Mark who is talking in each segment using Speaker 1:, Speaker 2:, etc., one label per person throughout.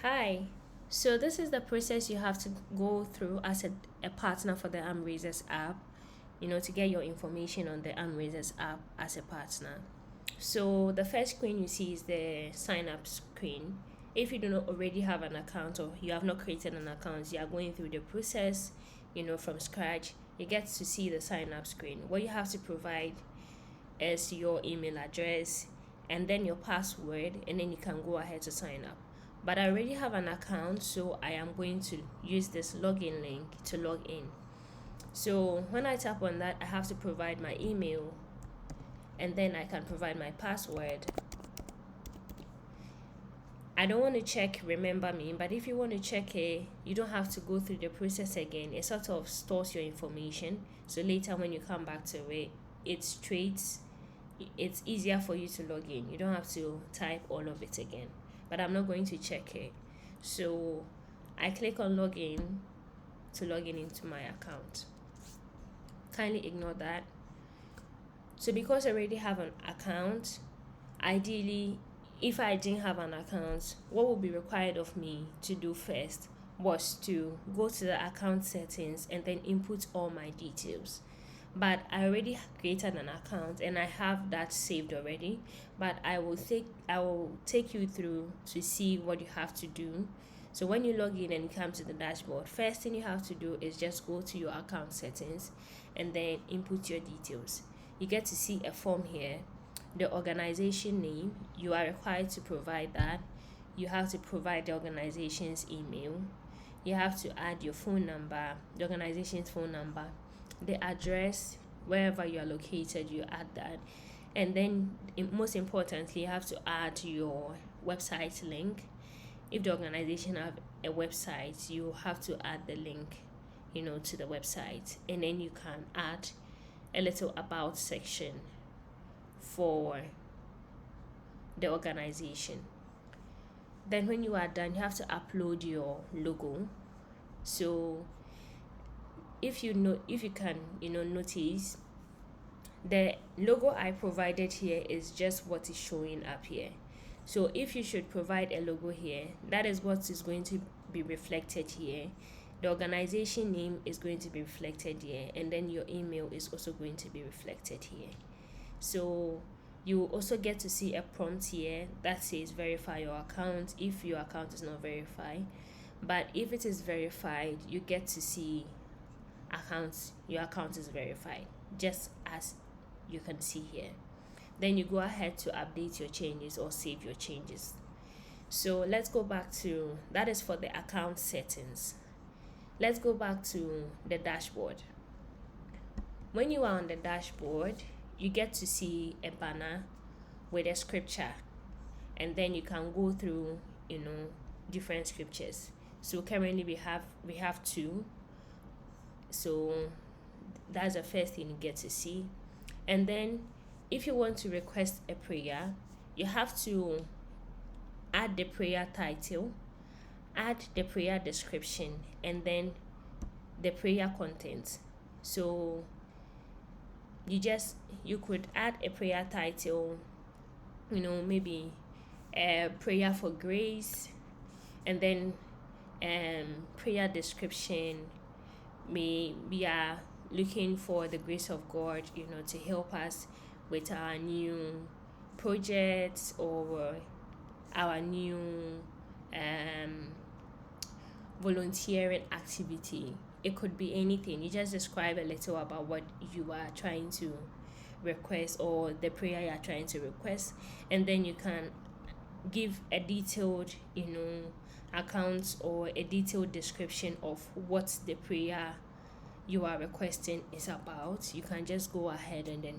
Speaker 1: Hi. So this is the process you have to go through as a partner for the Armraisers app, to get your information on the Armraisers app as a partner. So the first screen you see is the sign up screen. If you do not already have an account or you have not created an account, you are going through the process, from scratch. You get to see the sign up screen. What you have to provide is your email address and then your password, and then you can go ahead to sign up. But I already have an account, so I am going to use this login link to log in. So when I tap on that, I have to provide my email, and then I can provide my password. I don't want to check remember me, but if you want to check it, you don't have to go through the process again. It sort of stores your information, so later when you come back to it, it's easier for you to log in. You don't have to type all of it again, but I'm not going to check it. So I click on login to log in into my account. Kindly ignore that. So because I already have an account, ideally, if I didn't have an account, what would be required of me to do first was to go to the account settings and then input all my details. But I already created an account and I have that saved already, but I will take you through to see what you have to do. So when you log in and you come to the dashboard, first thing you have to do is just go to your account settings and then input your details. You get to see a form here. The organization name, you are required to provide that. You have to provide the organization's email. You have to add your phone number, the organization's phone number, the address, wherever you are located, you add that. And then most importantly, you have to add your website link. If the organization have a website, you have to add the link, to the website. And then you can add a little about section for the organization. Then when you are done, you have to upload your logo. So if you can notice, the logo I provided here is just what is showing up here. So if you should provide a logo here, that is what is going to be reflected here. The organization name is going to be reflected here, and then your email is also going to be reflected here. So you also get to see a prompt here that says verify your account if your account is not verified. But if it is verified, you get to see your account is verified, just as you can see here. Then you go ahead to update your changes or save your changes. So let's go back to that is for the account settings. Let's go back to the dashboard. When you are on the dashboard, you get to see a banner with a scripture, and then you can go through different scriptures. So currently we have two. So that's the first thing you get to see. And then if you want to request a prayer, you have to add the prayer title, add the prayer description, and then the prayer content. So you could add a prayer title, maybe a prayer for grace, and then prayer description. We are looking for the grace of God, to help us with our new projects or our new volunteering activity. It could be anything. You just describe a little about what you are trying to request or the prayer you are trying to request, and then you can give a detailed account or a detailed description of what the prayer you are requesting is about. You can just go ahead and then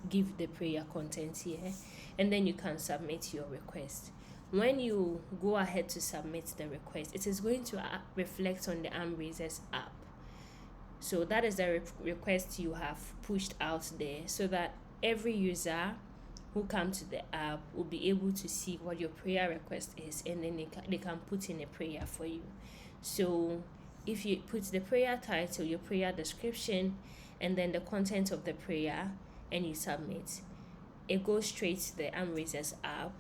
Speaker 1: give the prayer content here, and then you can submit your request. When you go ahead to submit the request, it is going to reflect on the Armraisers app. So that is the request you have pushed out there, so that every user who come to the app will be able to see what your prayer request is, and then they can put in a prayer for you. So if you put the prayer title, your prayer description, and then the content of the prayer, and you submit, it goes straight to the Armraisers app,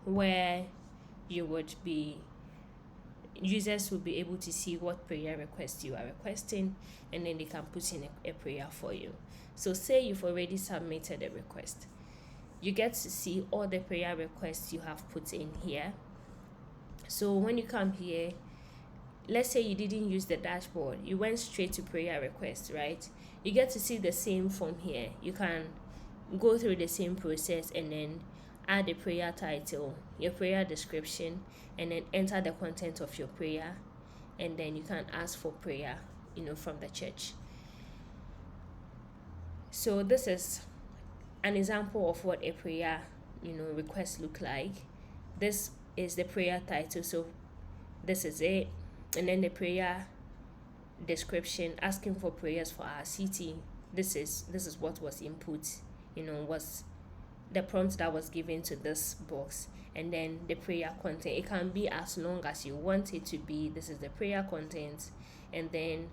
Speaker 1: where you would be users will be able to see what prayer request you are requesting, and then they can put in a prayer for you. So say you've already submitted a request, you get to see all the prayer requests you have put in here. So when you come here, let's say you didn't use the dashboard, you went straight to prayer request, right? You get to see the same form here. You can go through the same process and then add a prayer title, your prayer description, and then enter the content of your prayer, and then you can ask for prayer, from the church. So this is an example of what a prayer, request look like. This is the prayer title, so this is it. And then the prayer description, asking for prayers for our city. This is what was input, was the prompt that was given to this box. And then the prayer content, it can be as long as you want it to be. This is the prayer content, and then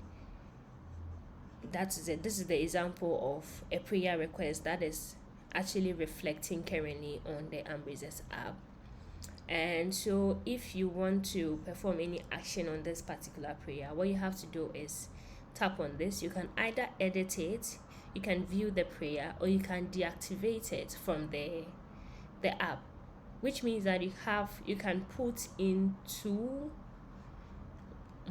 Speaker 1: that's it. This is the example of a prayer request that is actually reflecting currently on the Armraisers app. And so if you want to perform any action on this particular prayer, what you have to do is tap on this. You can either edit it, you can view the prayer, or you can deactivate it from the app, which means that you can put in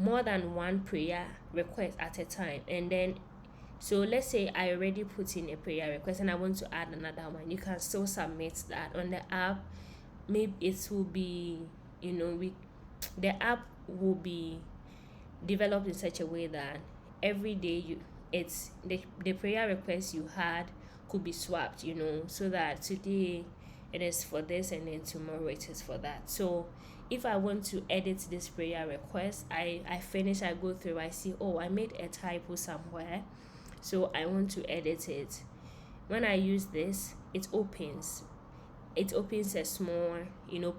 Speaker 1: more than one prayer request at a time. And then, so let's say I already put in a prayer request and I want to add another one, you can still submit that on the app. Maybe it will be, the app will be developed in such a way that every day it's the prayer request you had could be swapped, so that today it is for this and then tomorrow it is for that. So if I want to edit this prayer request, I finish, I go through, I see, I made a typo somewhere, so I want to edit it. When I use this, it opens a small,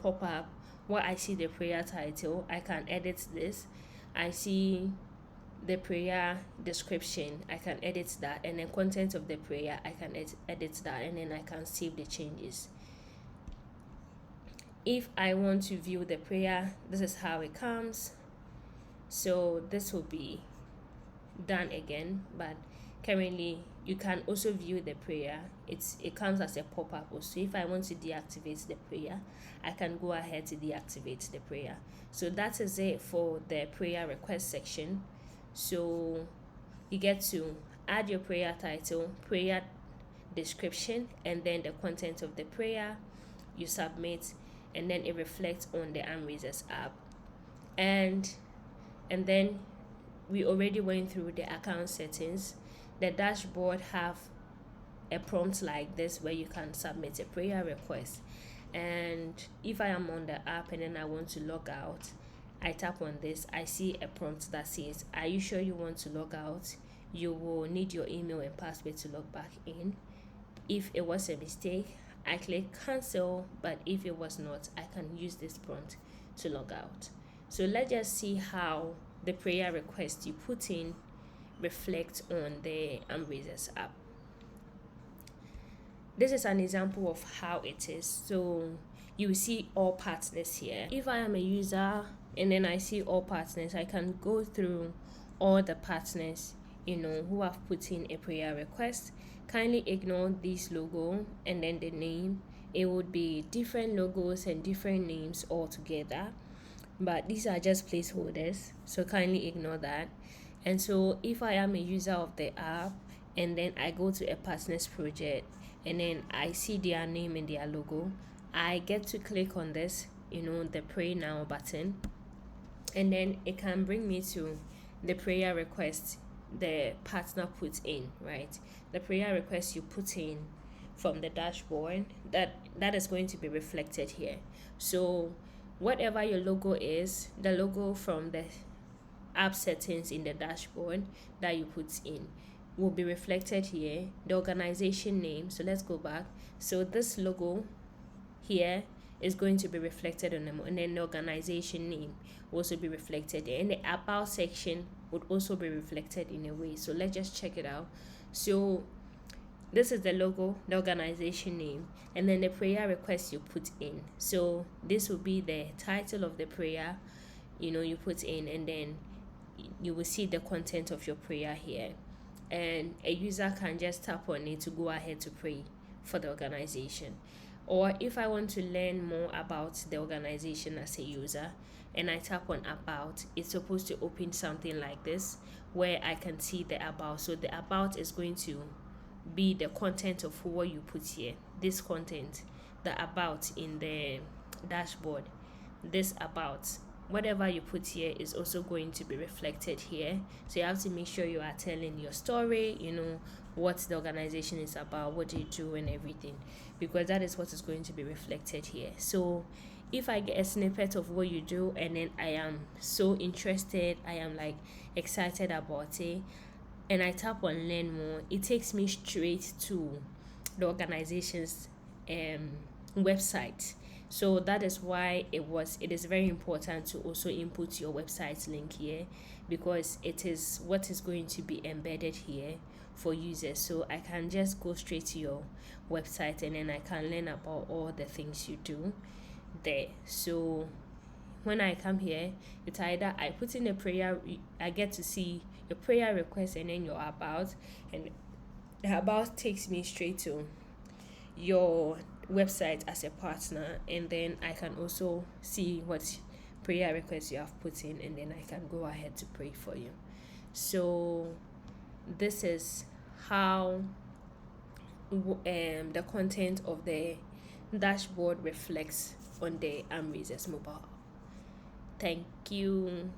Speaker 1: pop-up where I see the prayer title. I can edit this. I see the prayer description, I can edit that, and then content of the prayer, I can edit that, and then I can save the changes. If I want to view the prayer, this is how it comes. So this will be done again, but currently you can also view the prayer. It comes as a pop-up also. If I want to deactivate the prayer, I can go ahead to deactivate the prayer. So that is it for the prayer request section. So you get to add your prayer title, prayer description, and then the content of the prayer. You submit, and then it reflects on the Armraisers app. And then we already went through the account settings. The dashboard have a prompt like this where you can submit a prayer request. And if I am on the app and then I want to log out, I tap on this, I see a prompt that says, are you sure you want to log out? You will need your email and password to log back in. If it was a mistake, I click cancel, but if it was not, I can use this prompt to log out. So let's just see how the prayer request you put in reflect on the Armraisers app. This is an example of how it is. So you will see all partners here. If I am a user and then I see all partners, I can go through all the partners who have put in a prayer request. Kindly ignore this logo and then the name. It would be different logos and different names altogether, but these are just placeholders, so kindly ignore that. And so if I am a user of the app and then I go to a partners project and then I see their name and their logo, I get to click on this, the pray now button, and then it can bring me to the prayer request the partner put in, right? The prayer request you put in from the dashboard, that is going to be reflected here. So whatever your logo is, the logo from the app settings in the dashboard that you put in will be reflected here. The organization name, so let's go back. So this logo here is going to be reflected on them, and then the organization name will also be reflected there, and the about section would also be reflected in a way. So let's just check it out. So this is the logo, the organization name, and then the prayer request you put in. So this will be the title of the prayer, you put in, and then you will see the content of your prayer here, and a user can just tap on it to go ahead to pray for the organization. Or if I want to learn more about the organization as a user, and I tap on about, it's supposed to open something like this where I can see the about. So the about is going to be the content of what you put here. This content, the about in the dashboard, this about, whatever you put here is also going to be reflected here. So you have to make sure you are telling your story, what the organization is about, what you do, and everything, because that is what is going to be reflected here. So if I get a snippet of what you do, and then I am so interested, I am like excited about it, and I tap on learn more, it takes me straight to the organization's website. So that is why it is very important to also input your website link here, because it is what is going to be embedded here for users. So I can just go straight to your website, and then I can learn about all the things you do there. So when I come here, it's either I put in a prayer, I get to see your prayer request, and then your about, and the about takes me straight to your website as a partner, and then I can also see what prayer requests you have put in, and then I can go ahead to pray for you. So this is how the content of the dashboard reflects on the Armraisers mobile. Thank you.